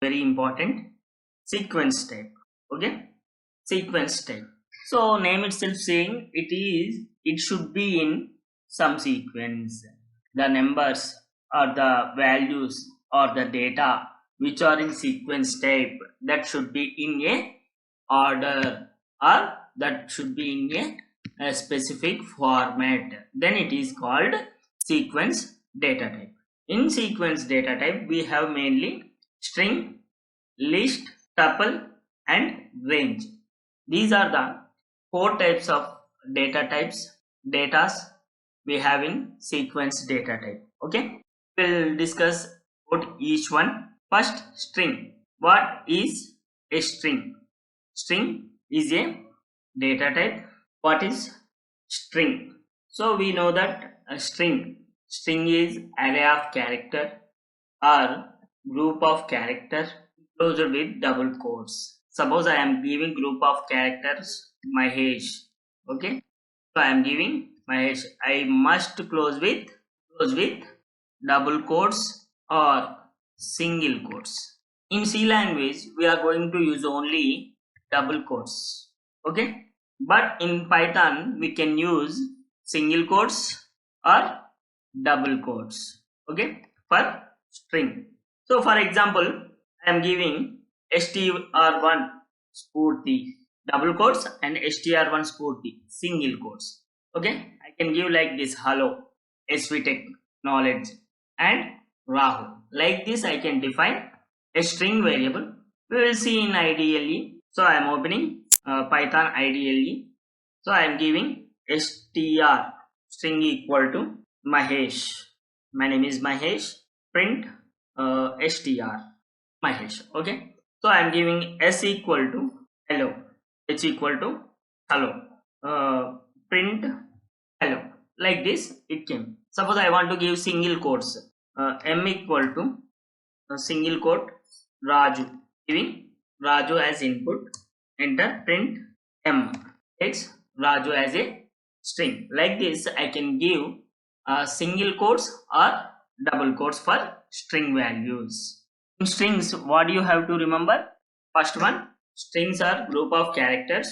very important, sequence type. Okay, sequence type. So name itself saying it should be in some sequence. The numbers or the values or the data which are in sequence type, that should be in a order, or that should be in a specific format. Then it is called sequence data type. In sequence data type, we have mainly string, list, tuple and range. These are the 4 types of data types, datas we have in sequence data type. Okay, we'll discuss about each one. First, string. What is a string? String is a data type. What is string? So we know that a string is array of character or group of character closed with double quotes. Suppose I am giving group of characters Mahesh. Okay, so I am giving Mahesh. I must close with double quotes or single quotes. In C language, we are going to use only double quotes. Okay, but in Python we can use single quotes or double quotes. Okay, for string. So for example, I am giving str1 spurti double quotes and str1 spurti single quotes. Okay, I can give like this: hello, svtech knowledge and Rahul. Like this I can define a string variable. We will see in IDLE. So I am opening Python IDLE. So I am giving str string equal to Mahesh. My name is Mahesh. Print str Mahesh. Okay, so I am giving s equal to hello, h equal to hello, print hello. Like this it came. Suppose I want to give single quotes, m equal to single quote Raju, giving Raju as input. Enter, print m, takes Raju as a string. Like this I can give single quotes or double quotes for string values. In strings, what do you have to remember? First one, strings are group of characters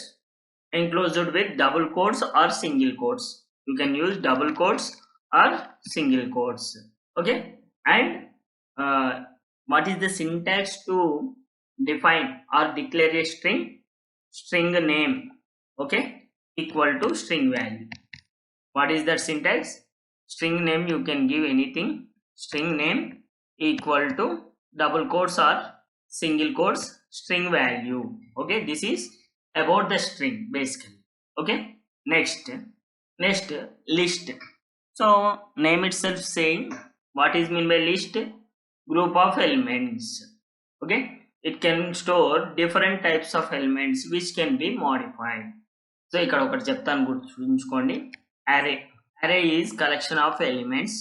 enclosed with double quotes or single quotes. You can use double quotes or single quotes. Okay, and what is the syntax to define or declare a string? String name, okay, equal to string value. What is that syntax? String name, you can give anything. String name equal to double quotes or single quotes string value. Okay, this is about the string basically. Okay, next list. So name itself saying what is mean by list? Group of elements. Okay, it can store different types of elements which can be modified. So ఇక్కడ ఒకటి చెప్తాను, గుర్తుంచుకోండి. Array is collection of elements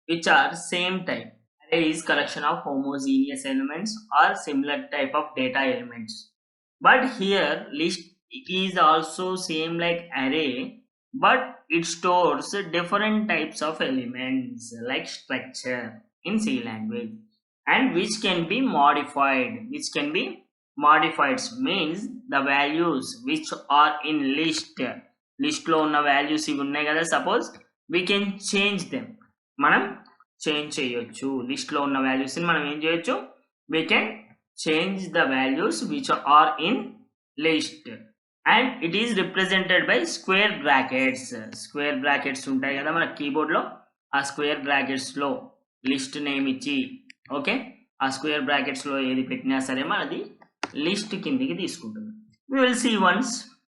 which are same type. Array is collection of homogeneous elements or similar type of data elements. But here list is also same like array, but it stores different types of elements like structure in C language, and which can be modified. Means the values which are in list లో ఉన్న values ఇవి ఉన్నాయి కదా, suppose we can change them. మనం change చేయొచ్చు. List లో ఉన్న values ని మనం ఏం చేయొచ్చు? We can change the values which are in list, and it is represented by square brackets. Square brackets ఉంటాయి కదా మన కీబోర్డ్ లో, ఆ స్క్వేర్ బ్రాకెట్స్ లో లిస్ట్ నేమ్ ఇచ్చి, ఓకే, ఆ స్క్వేర్ బ్రాకెట్స్ లో ఏది పెట్టినా సరే మనది లిస్ట్ కిందికి తీసుకుంటుంది. we will see once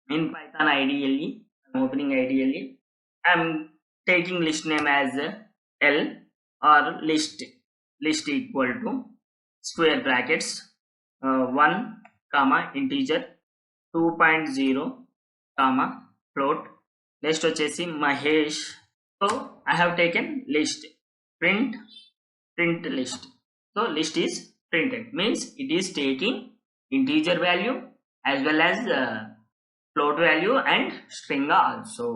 in Python IDLE. I'm opening IDLE. I'm taking list name as L or list equal to square brackets 1 comma integer 2.0 comma float. Next వచ్చేసి Mahesh. So I have taken list, print list. So list is printed, means it is taking integer value as well as float value and string also.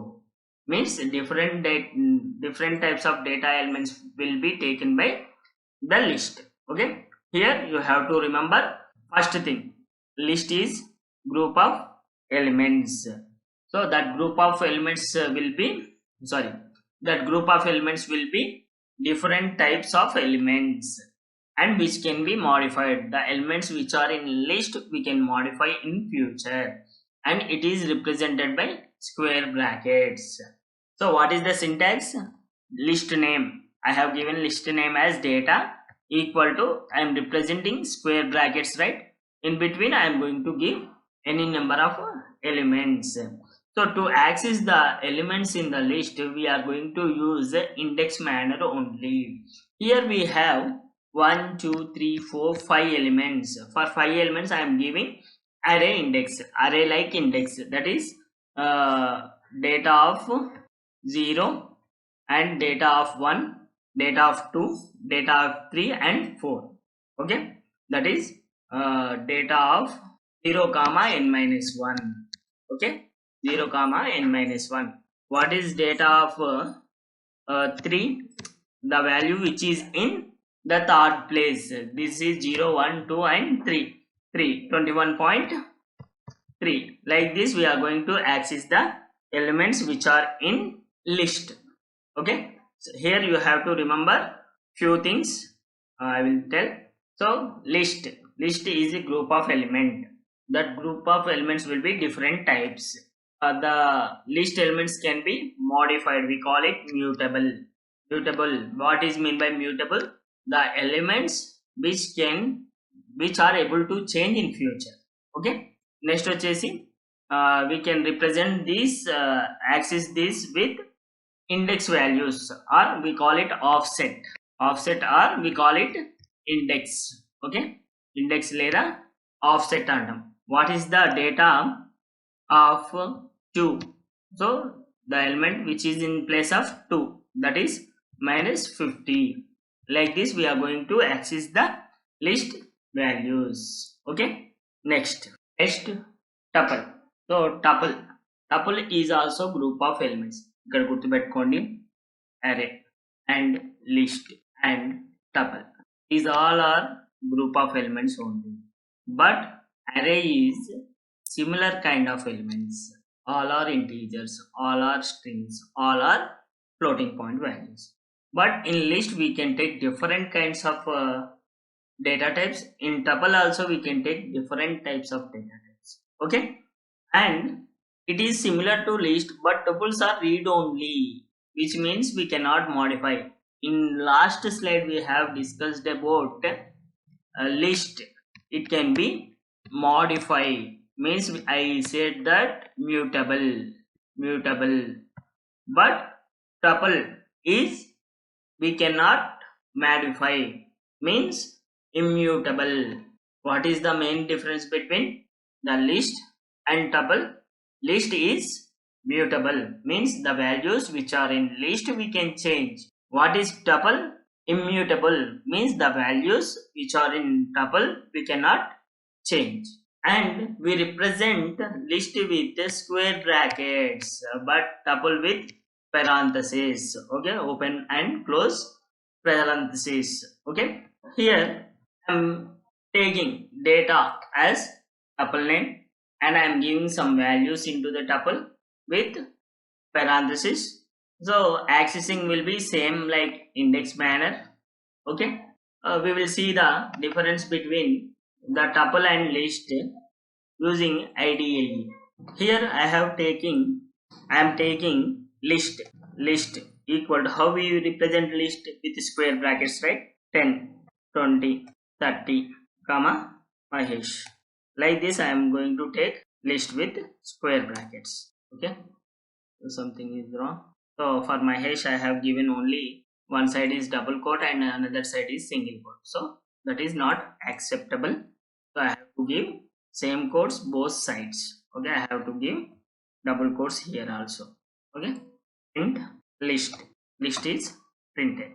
Means different types of data elements will be taken by the list. Okay, Here you have to remember first thing, list is group of elements. So that group of elements will be, sorry, that group of elements will be different types of elements and which can be modified. The elements which are in list we can modify in future, and it is represented by square brackets. So what is the syntax? List name, I have given list name as data equal to, I am representing square brackets, right? In between I am going to give any number of elements. So to access the elements in the list, we are going to use the index manner only. Here we have 1 2 3 4 5 elements. For 5 elements I am giving array index, array like index, that is data of 0 and data of 1, data of 2, data of 3 and 4. Okay, that is data of 0 comma n minus 1. Okay, 0 comma n minus 1. What is data of 3? The value which is in the third place. This is 0 1 2 and 3. 21.3. Like this we are going to access the elements which are in list. Okay, so here you have to remember few things. I will tell. So list is a group of element. That group of elements will be different types. The list elements can be modified, we call it mutable. What is mean by mutable? The elements which are able to change in future. Okay, next వచ్చేసి we can represent this, access this with index values, or we call it offset, or we call it index. Okay, index లేదా offset అంటాం. What is the data of 2? So the element which is in place of 2, that is minus 50. Like this we are going to access the list values. Okay, next tuple. So tuple is also group of elements. ఇక్కడ గుర్తుపెట్టుకోండి, array and list and tuple, these all are group of elements only, but array is similar kind of elements. All are integers, all are strings, all are floating point values. But in list we can take different kinds of data types. In tuple also we can take different types of data types. Okay, and it is similar to list, but tuples are read only, which means we cannot modify. In last slide we have discussed about list. It can be modified, means I said that mutable, but tuple is we cannot modify, means immutable. What is the main difference between the list and tuple? List is mutable, means the values which are in list we can change. What is tuple? Immutable, means the values which are in tuple we cannot change. And we represent list with square brackets, but tuple with parentheses. Okay, open and close parentheses. Okay, here I am taking data as tuple name, and I am giving some values into the tuple with parenthesis. So accessing will be same like index manner. Okay, we will see the difference between the tuple and list using IDLE. Here I am taking list equal to, how we represent list with square brackets, right? 10 20 30 comma Mahesh. Like this I am going to take list with square brackets. Okay, so something is wrong. So for Mahesh I have given only one side is double quote and another side is single quote, so that is not acceptable. So I have to give same quotes both sides. Okay, I have to give double quotes here also. Okay, print list is printed.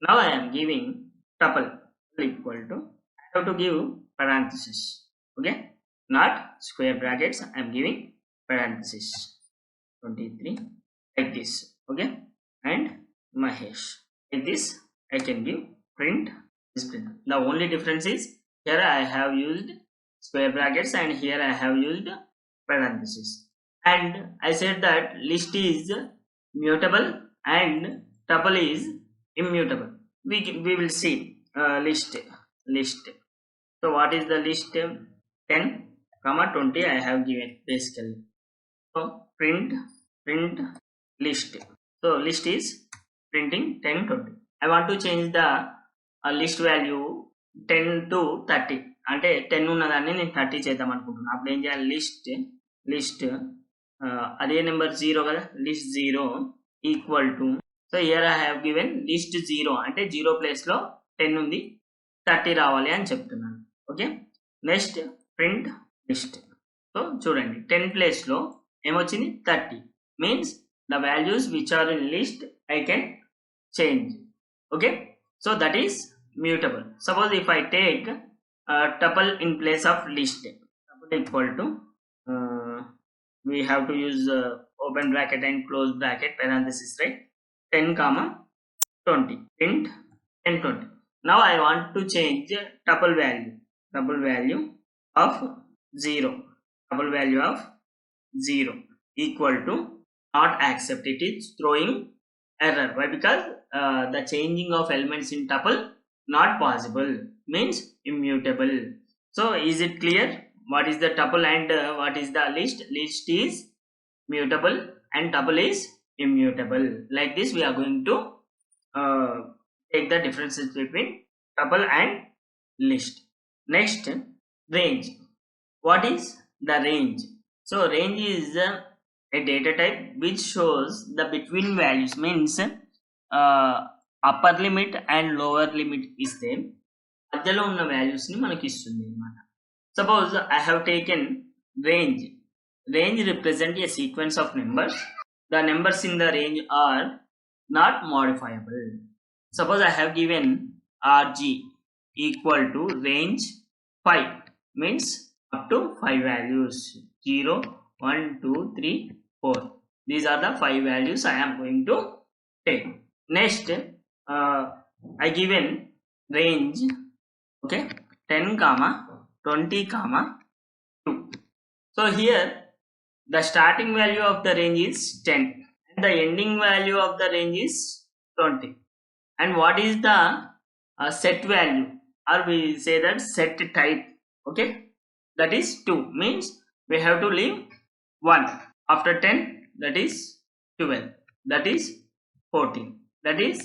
Now I am giving tuple equal to, I have to give parenthesis. Okay, not square brackets, I am giving parenthesis. 23 like this. Okay, and Mahesh, like this I can give print is print. The only difference is here I have used square brackets and here I have used parenthesis. And I said that list is mutable and tuple is immutable. We will see list. So what is the list? 10 comma 20 I have given basically. So print list. So list is printing 10 20. I want to change the list value 10 to 30. అంటే 10 ఉన్నదాన్ని నేను 30 చేద్దాం అనుకుంటున్నాను. అప్పుడు ఏం చేయాలి? List అదే number 0 కదా, list 0 equal to, so here I have given list 0 అంటే 0 ప్లేస్ లో 10 ఉంది, 30 రావాలి అని చెప్తున్నాను. Okay, next print list. So చూడండి 10 ప్లేస్ లో ఏమొచ్చింది? 30 means the values which are in list I can change. Okay, so that is mutable. Suppose if I take tuple in place of list, tuple equal to we have to use open bracket and close bracket parenthesis, right? 10 comma 20 print 10 20. Now I want to change tuple value of 0, tuple value of 0 equal to not accept. It is throwing error. Why? Because the changing of elements in tuple not possible, means immutable. So is it clear what is the tuple and what is the list? List is mutable and tuple is immutable. Like this we are going to take the differences between tuple and list. Next, range. What is the range? So range is a data type which shows the between values, means upper limit and lower limit ఇస్తే మధ్యలో ఉన్న values ని మనకి ఇస్తుంది అన్నమాట. Suppose I have taken range. Range represent a sequence of numbers. The numbers in the range are not modifiable. Suppose I have given RG equal to range 5, means up to 5 values, 0 1 2 3 4. These are the 5 values I am going to take. Next, I given range, okay, 10 comma 20 comma 2. So here the starting value of the range is 10 and the ending value of the range is 20. And what is the set value, or we say that set type? Okay, that is 2, means we have to leave 1 after 10, that is 12, that is 14, that is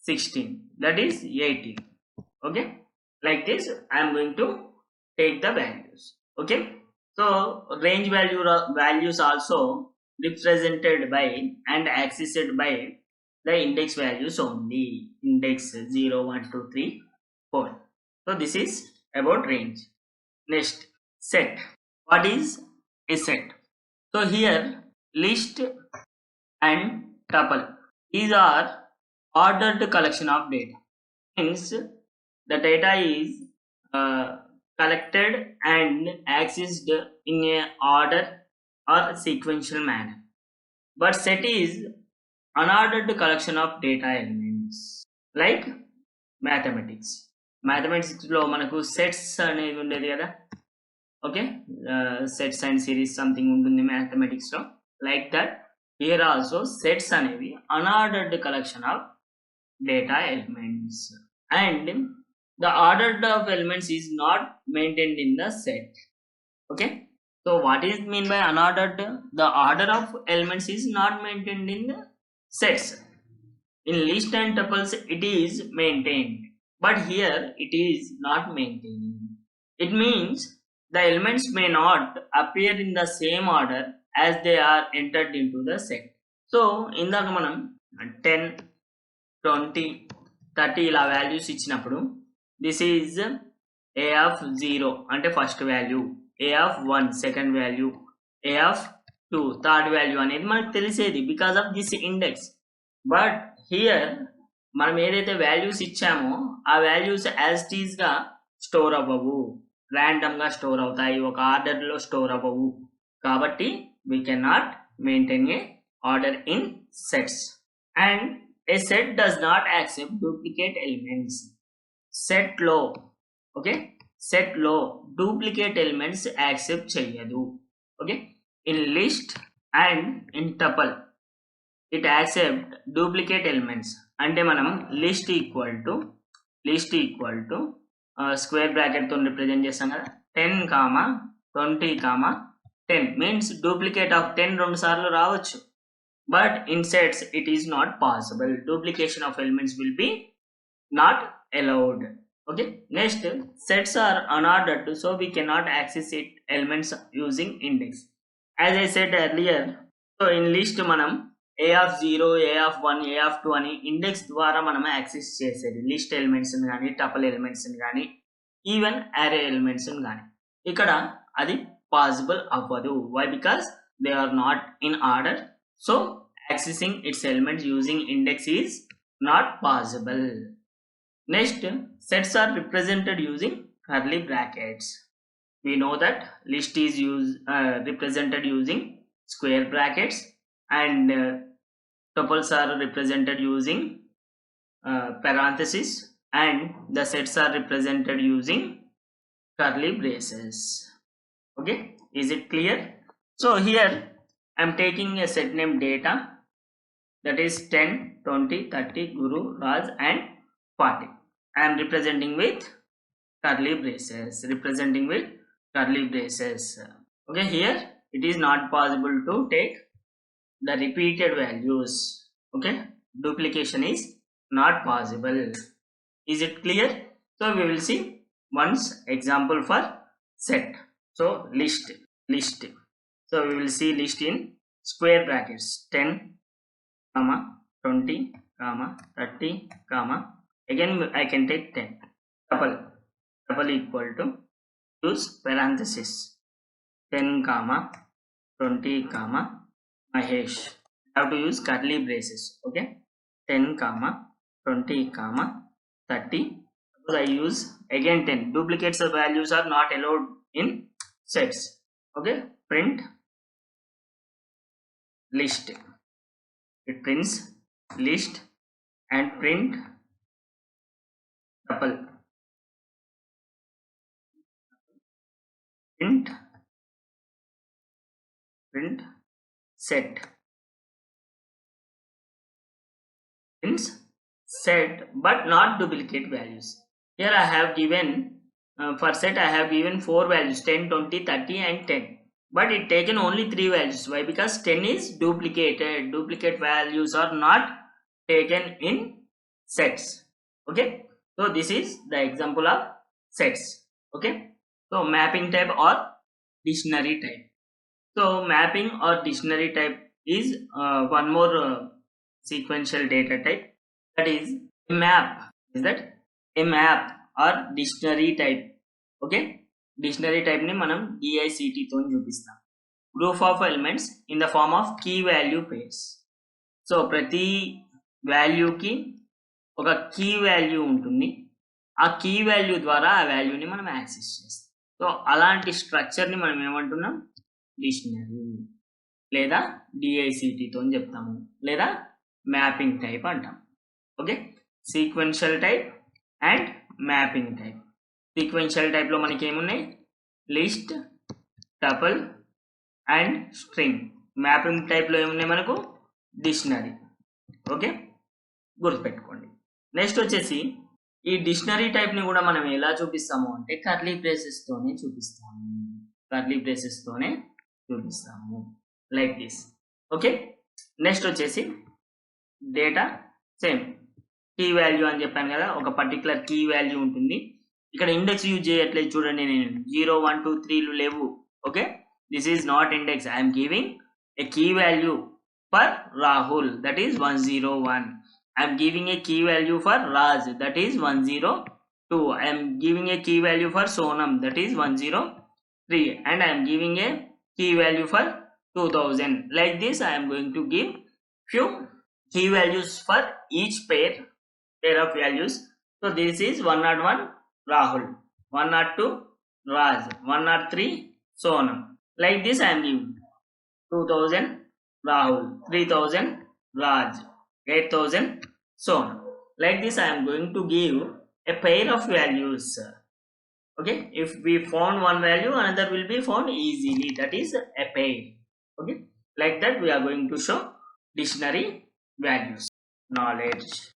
16, that is 18. Okay, like this I am going to take the values. Okay, so range values also represented by and accessed by the index values only, index 0 1 2 3 4. So this is about range. Next, set. What is a set? So here list and tuple, these are ordered collection of data, means the data is collected and accessed in a order or sequential manner. But set is unordered collection of data elements, like mathematics లో మనకు sets అనేది ఉండేది కదా. Okay, sets and series something ఉంటుంది mathematics లో. Like that here also sets అనేవి unordered collection of data elements, and the order of elements is not maintained in the set. Okay, so what is mean by unordered? The order of elements is not maintained in the sets. In list and tuples it is maintained, but here it is not maintained. It means the elements may not appear in the same order as they are entered into the set. So ఇందాక మనం 10 20 30 ఇలా values ఇచ్చినప్పుడు this is a of 0 అంటే first value, a of 1 second value, a of 2 third value అనేది మనకు తెలిసేది because of this index. But here మనం ఏదైతే వాల్యూస్ ఇచ్చామో ఆ వాల్యూస్ యాజ్ ఇట్ ఈజ్ గా స్టోర్ అవ్వవు, ర్యాండమ్ గా స్టోర్ అవుతాయి, ఒక ఆర్డర్ లో స్టోర్ అవ్వవు. కాబట్టి we cannot maintain a order in sets, and a set does not accept duplicate elements. set లో ఓకే సెట్ లో డూప్లికేట్ ఎలిమెంట్స్ యాక్సెప్ట్ చేయదు. Okay in list and in tuple it accept duplicate elements. అంటే మనం list equal to square bracket తో represent చేస్తాం కదా 10, 20, 10 means duplicate of 10 రెండు సార్లు రావచ్చు. But in sets it is not possible. Duplication of elements will be not allowed. Okay, next, sets are unordered, so we cannot access it elements using index. As I said earlier, so in list manam a of 0, a of 1, a of 2 అని index ద్వారా మనం access చేసేది list elements కానీ tuple elements కానీ even array elements కానీ. ఇక్కడ అది possible అవ్వదు. Why? Because they are not in order. So accessing its elements using index is not possible. Next, sets are represented using curly brackets. We know that list is represented using square brackets and tuples are represented using parentheses and the sets are represented using curly braces. Okay, is it clear? So here I am taking a set name data, that is 10, 20, 30, Guru, Raj and 40. I am representing with curly braces. Okay, here it is not possible to take the repeated values. Okay, duplication is not possible. Is it clear? So we will see once example for set. So list. So we will see list in square brackets 10, 20, 30, again I can take 10. Tuple equal to use parenthesis 10, 20, Mahesh. I have to use curly braces. Okay, 10, 20, 30. Suppose I use again 10. Duplicates of values are not allowed in sets. Okay, print list. It prints list and print tuple. Print set. Prints set but not duplicate values. Here I have given for set I have given 4 values 10, 20, 30 and 10. But it taken only 3 values. Why? Because 10 is duplicated. Duplicate values are not taken in sets. Okay, so this is the example of sets. Okay, so mapping type or dictionary type. So mapping or dictionary type is one more sequential data type, that is a map. Is that a map or dictionary type? Okay, dictionary type ni manam dict తో చూపిస్తాం. Group of elements in the form of key value pairs. So ప్రతి వాల్యూకి ఒక key value ఉంటుంది. ఆ key value ద్వారా ఆ వాల్యూని మనం యాక్సెస్ చేస్తాం. సో అలాంటి స్ట్రక్చర్ని మనం ఏమంటున్నాం? డిక్షనరీ లేదా డిఐసిటి తో చెప్తాము, లేదా మ్యాపింగ్ టైప్ అంటాం. Okay, sequential type and mapping type. Sequential టైప్లో మనకి ఏమున్నాయి? List, tuple and string. Mapping టైప్లో ఏమున్నాయి మనకు? డిక్షనరీ. ఓకే, గుర్తుపెట్టుకోండి. నెక్స్ట్ వచ్చేసి ఈ డిక్షనరీ టైప్ని కూడా మనం ఎలా చూపిస్తాము అంటే కర్లీ బ్రేసెస్తోనే చూపిస్తాము. Like this. ఓకే, నెక్స్ట్ వచ్చేసి డేటా సేమ్ కీ వాల్యూ అని చెప్పాను కదా, ఒక పర్టికులర్ కీ వాల్యూ ఉంటుంది. ఇక్కడ ఇండెక్స్ యూజ్ చేయట్లేదు చూడండి, నేను 0, 1, 2, 3 లేవు. Okay, this is not index. I'm giving a key value for Rahul, that is 101. I am giving a key value for Raj, that is 102. I am giving a key value for Sonam, that is 103, and I am giving a key value for 2000. Like this I am going to give few key values for each pair of values. So this is 101 Rahul, 102 Raj, 103 Sonam. Like this I am giving 2000 Rahul, 3000 Raj, 8000 Sonam. Like this I am going to give a pair of values. Okay, if we found one value, another will be found easily. That is a pair. Okay, like that we are going to show dictionary values. Knowledge.